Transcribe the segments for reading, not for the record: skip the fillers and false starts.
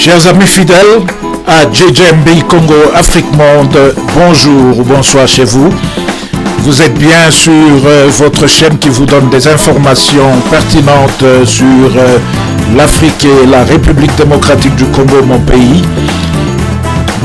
Chers amis fidèles à JJMB Congo Afrique Monde, bonjour ou bonsoir chez vous. Vous êtes bien sur votre chaîne qui vous donne des informations pertinentes sur l'Afrique et la République démocratique du Congo, mon pays.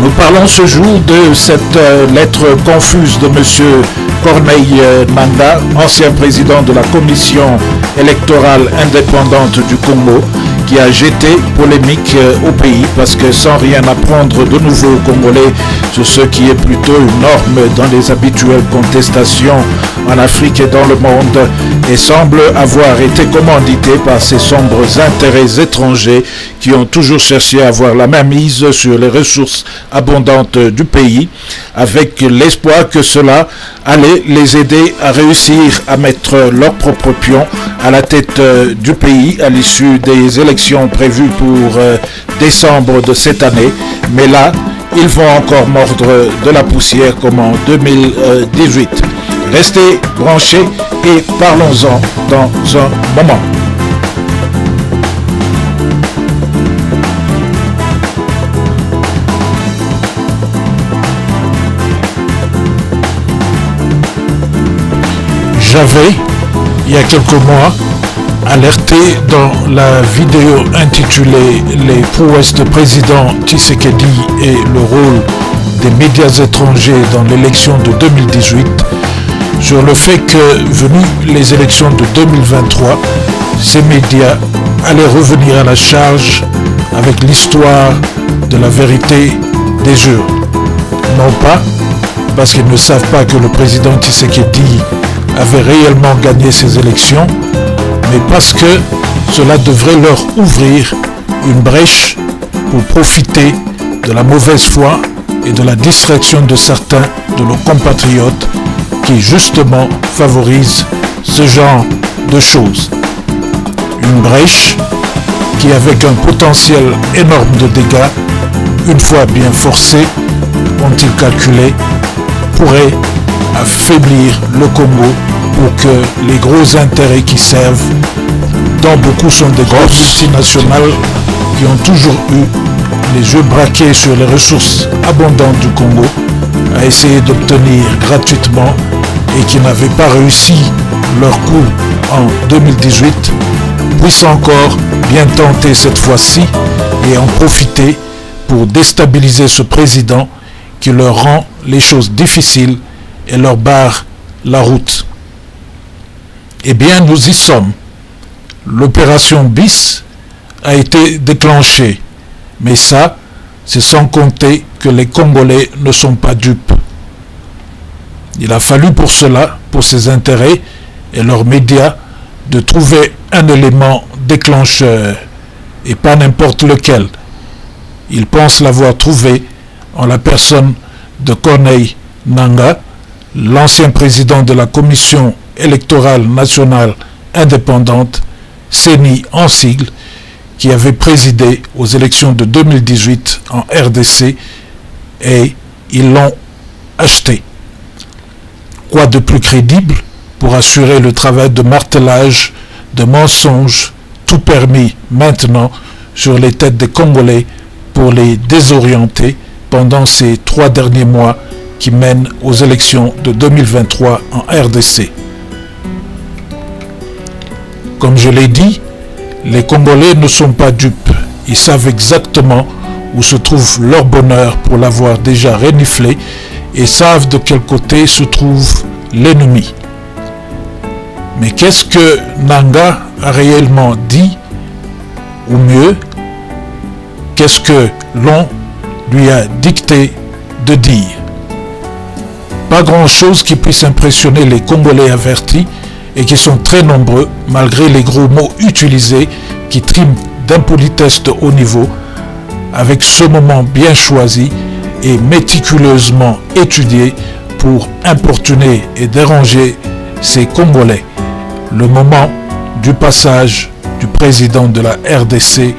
Nous parlons ce jour de cette lettre confuse de M. Corneille Nangaa, ancien président de la Commission électorale indépendante du Congo, qui a jeté polémique au pays parce que sans rien apprendre de nouveau aux Congolais sur ce qui est plutôt une norme dans les habituelles contestations en Afrique et dans le monde, et semble avoir été commandité par ces sombres intérêts étrangers qui ont toujours cherché à avoir la main mise sur les ressources abondantes du pays, avec l'espoir que cela allait les aider à réussir à mettre leur propre pion à la tête du pays à l'issue des élections prévues pour décembre de cette année. Mais là, ils vont encore mordre de la poussière comme en 2018. Restez branchés et parlons-en dans un moment. J'avais, il y a quelques mois, alerté dans la vidéo intitulée « Les prouesses de président Tshisekedi et le rôle des médias étrangers dans l'élection de 2018 » sur le fait que, venues les élections de 2023, ces médias allaient revenir à la charge avec l'histoire de la vérité des urnes. Non pas parce qu'ils ne savent pas que le président Tshisekedi avait réellement gagné ces élections, mais parce que cela devrait leur ouvrir une brèche pour profiter de la mauvaise foi et de la distraction de certains de nos compatriotes qui justement favorisent ce genre de choses. Une brèche qui, avec un potentiel énorme de dégâts, une fois bien forcés, ont-ils calculé, pourrait affaiblir le Congo pour que les gros intérêts qui servent, dont beaucoup sont des grosses multinationales qui ont toujours eu les yeux braqués sur les ressources abondantes du Congo, à essayer d'obtenir gratuitement et qui n'avaient pas réussi leur coup en 2018, puissent encore bien tenter cette fois-ci et en profiter pour déstabiliser ce président qui leur rend les choses difficiles et leur barre la route. Eh bien, nous y sommes. L'opération BIS a été déclenchée, mais ça, c'est sans compter que les Congolais ne sont pas dupes. Il a fallu pour cela, pour ces intérêts et leurs médias, de trouver un élément déclencheur, et pas n'importe lequel. Ils pensent l'avoir trouvé en la personne de Corneille Nangaa, l'ancien président de la Commission électorale nationale indépendante, CENI en sigle, qui avait présidé aux élections de 2018 en RDC, et ils l'ont acheté. Quoi de plus crédible pour assurer le travail de martelage, de mensonges, tout permis maintenant sur les têtes des Congolais pour les désorienter pendant ces 3 derniers mois qui mènent aux élections de 2023 en RDC. Comme je l'ai dit, les Congolais ne sont pas dupes. Ils savent exactement où se trouve leur bonheur pour l'avoir déjà reniflé et savent de quel côté se trouve l'ennemi. Mais qu'est-ce que Nangaa a réellement dit, ou mieux, qu'est-ce que l'on lui a dicté de dire? Pas grand-chose qui puisse impressionner les Congolais avertis et qui sont très nombreux malgré les gros mots utilisés qui triment d'impolitesse de haut niveau, avec ce moment bien choisi et méticuleusement étudié pour importuner et déranger ces Congolais, le moment du passage du président de la RDC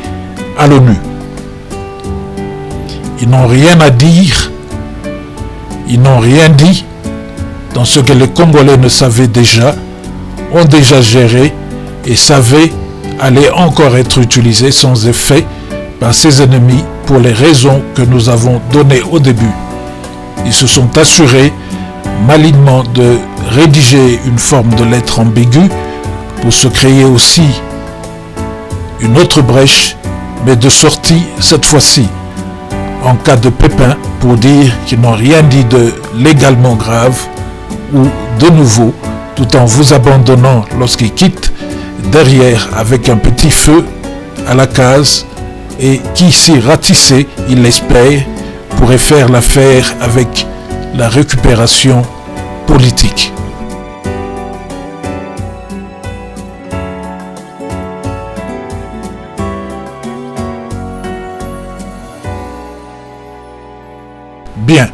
à l'ONU. Ils n'ont rien à dire, ils n'ont rien dit dans ce que les Congolais ne savaient déjà, ont déjà géré et savaient allait encore être utilisé sans effet par ses ennemis pour les raisons que nous avons données au début. Ils se sont assurés malignement de rédiger une forme de lettre ambiguë pour se créer aussi une autre brèche, mais de sortie cette fois-ci, en cas de pépin, pour dire qu'ils n'ont rien dit de légalement grave ou de nouveau, tout en vous abandonnant lorsqu'ils quittent derrière avec un petit feu à la case et qui, si ratissé, il l'espère, pourrait faire l'affaire avec la récupération politique. Bien,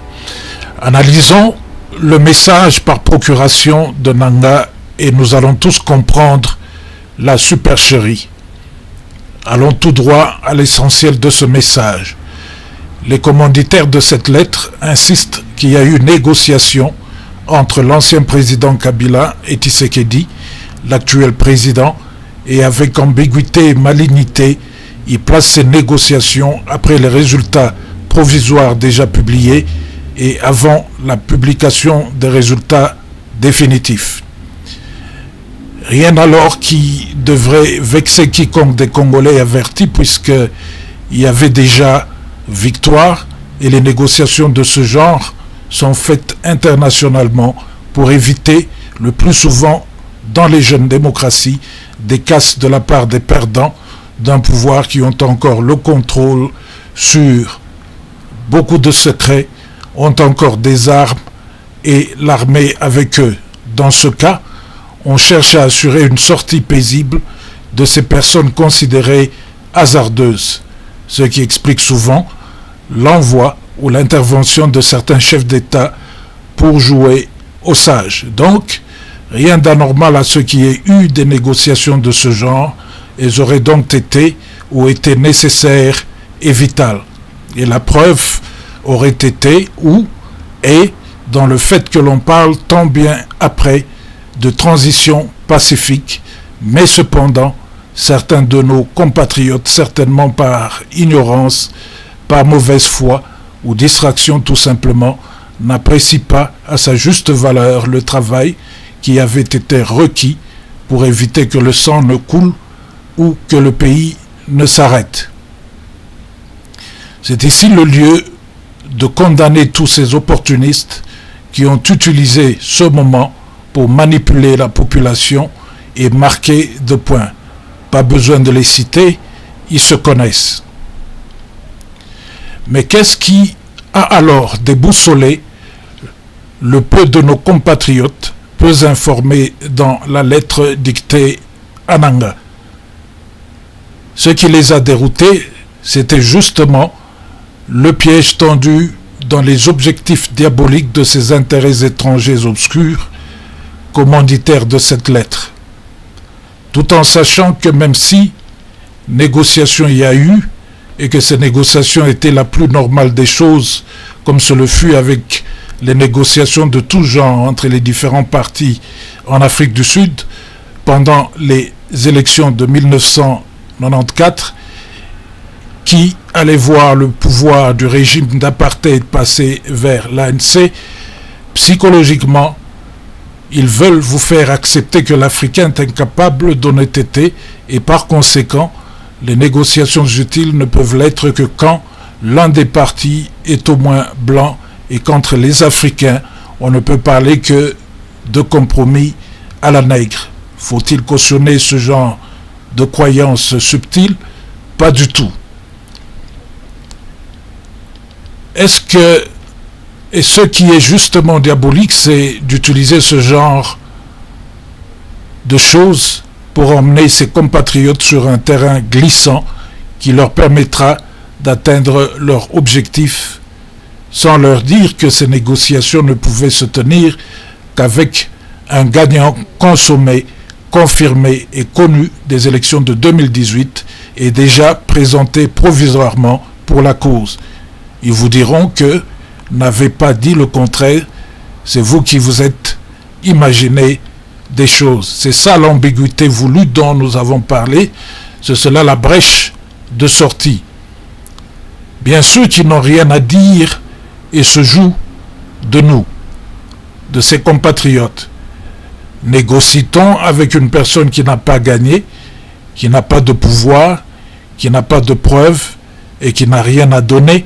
analysons le message par procuration de Nanga et nous allons tous comprendre la supercherie. Allons tout droit à l'essentiel de ce message. Les commanditaires de cette lettre insistent qu'il y a eu négociation entre l'ancien président Kabila et Tshisekedi, l'actuel président, et avec ambiguïté et malignité, ils placent ces négociations après les résultats provisoires déjà publiés et avant la publication des résultats définitifs. Rien alors qui devrait vexer quiconque des Congolais avertis, puisqu'il y avait déjà victoire et les négociations de ce genre sont faites internationalement pour éviter le plus souvent dans les jeunes démocraties des casses de la part des perdants d'un pouvoir qui ont encore le contrôle sur beaucoup de secrets, ont encore des armes et l'armée avec eux. Dans ce cas, on cherche à assurer une sortie paisible de ces personnes considérées hasardeuses, ce qui explique souvent l'envoi ou l'intervention de certains chefs d'État pour jouer aux sages. Donc, rien d'anormal à ce qu'il y ait eu des négociations de ce genre, elles auraient donc été ou étaient nécessaires et vitales. Et la preuve aurait été ou est dans le fait que l'on parle tant bien après de transition pacifique, mais cependant, certains de nos compatriotes, certainement par ignorance, par mauvaise foi ou distraction tout simplement, n'apprécient pas à sa juste valeur le travail qui avait été requis pour éviter que le sang ne coule ou que le pays ne s'arrête. C'est ici le lieu de condamner tous ces opportunistes qui ont utilisé ce moment pour manipuler la population et marquer de points. Pas besoin de les citer, ils se connaissent. Mais qu'est-ce qui a alors déboussolé le peu de nos compatriotes, peu informés dans la lettre dictée à Nanga? Ce qui les a déroutés, c'était justement le piège tendu dans les objectifs diaboliques de ces intérêts étrangers obscurs, commanditaires de cette lettre. Tout en sachant que même si négociation il y a eu, et que ces négociations étaient la plus normale des choses, comme ce le fut avec les négociations de tout genre entre les différents partis en Afrique du Sud pendant les élections de 1994, qui allaient voir le pouvoir du régime d'apartheid passer vers l'ANC, psychologiquement, ils veulent vous faire accepter que l'Africain est incapable d'honnêteté et par conséquent, les négociations utiles ne peuvent l'être que quand l'un des partis est au moins blanc et qu'entre les Africains, on ne peut parler que de compromis à la nègre. Faut-il cautionner ce genre de croyances subtiles? Pas du tout. Est-ce que, et ce qui est justement diabolique, c'est d'utiliser ce genre de choses pour emmener ses compatriotes sur un terrain glissant qui leur permettra d'atteindre leur objectif sans leur dire que ces négociations ne pouvaient se tenir qu'avec un gagnant consommé, confirmé et connu des élections de 2018 et déjà présenté provisoirement pour la cause. Ils vous diront que n'avez pas dit le contraire, c'est vous qui vous êtes imaginé des choses. C'est ça l'ambiguïté voulue dont nous avons parlé, c'est cela la brèche de sortie. bien ceux qui n'ont rien à dire et se jouent de nous, de ses compatriotes. Négocie-t-on avec une personne qui n'a pas gagné, qui n'a pas de pouvoir, qui n'a pas de preuves et qui n'a rien à donner?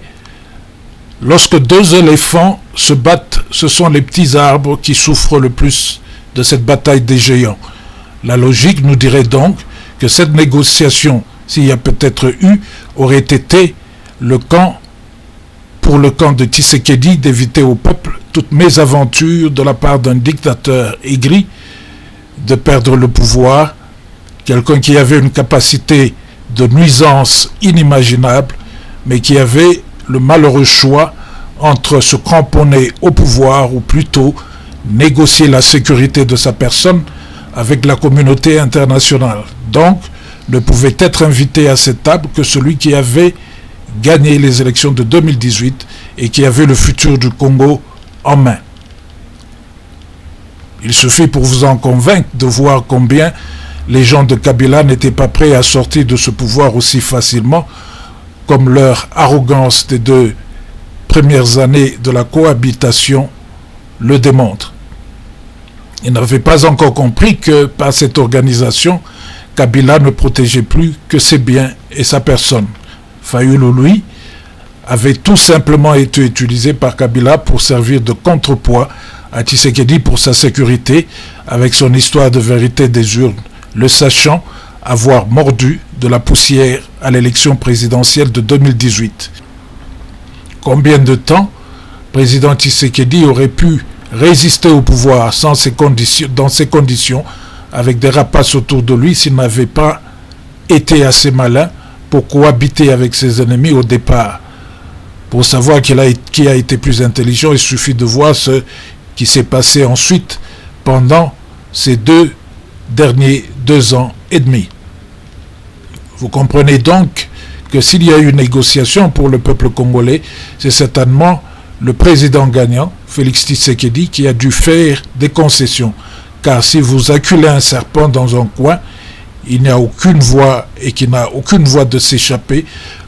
Lorsque deux éléphants se battent, ce sont les petits arbres qui souffrent le plus de cette bataille des géants. La logique nous dirait donc que cette négociation, s'il y a peut-être eu, aurait été pour le camp de Tshisekedi d'éviter au peuple toute mésaventure de la part d'un dictateur aigri, de perdre le pouvoir, quelqu'un qui avait une capacité de nuisance inimaginable, mais qui avait le malheureux choix entre se cramponner au pouvoir ou plutôt négocier la sécurité de sa personne avec la communauté internationale. Donc, ne pouvait être invité à cette table que celui qui avait gagné les élections de 2018 et qui avait le futur du Congo en main. Il suffit pour vous en convaincre de voir combien les gens de Kabila n'étaient pas prêts à sortir de ce pouvoir aussi facilement, comme leur arrogance des 2 premières années de la cohabitation le démontre. Ils n'avaient pas encore compris que par cette organisation, Kabila ne protégeait plus que ses biens et sa personne. Fayulu, lui, avait tout simplement été utilisé par Kabila pour servir de contrepoids à Tshisekedi pour sa sécurité, avec son histoire de vérité des urnes, le sachant avoir mordu de la poussière à l'élection présidentielle de 2018. Combien de temps président Tshisekedi aurait pu résister au pouvoir dans ces conditions, avec des rapaces autour de lui, s'il n'avait pas été assez malin pour cohabiter avec ses ennemis au départ? Pour savoir qui a été plus intelligent, il suffit de voir ce qui s'est passé ensuite pendant ces 2 ans et demi. Vous comprenez donc que s'il y a eu une négociation pour le peuple congolais, c'est certainement le président gagnant, Félix Tshisekedi, qui a dû faire des concessions. Car si vous acculez un serpent dans un coin, il n'y a aucune voie et qui n'a aucune voie de s'échapper.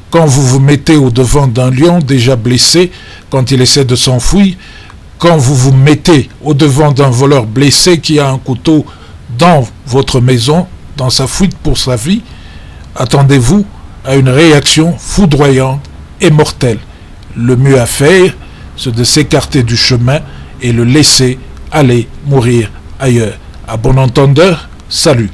Quand vous vous mettez au devant d'un lion déjà blessé, quand il essaie de s'enfuir, quand vous vous mettez au devant d'un voleur blessé qui a un couteau dans votre maison, dans sa fuite pour sa vie, attendez-vous à une réaction foudroyante et mortelle. Le mieux à faire, c'est de s'écarter du chemin et le laisser aller mourir ailleurs. À bon entendeur, salut.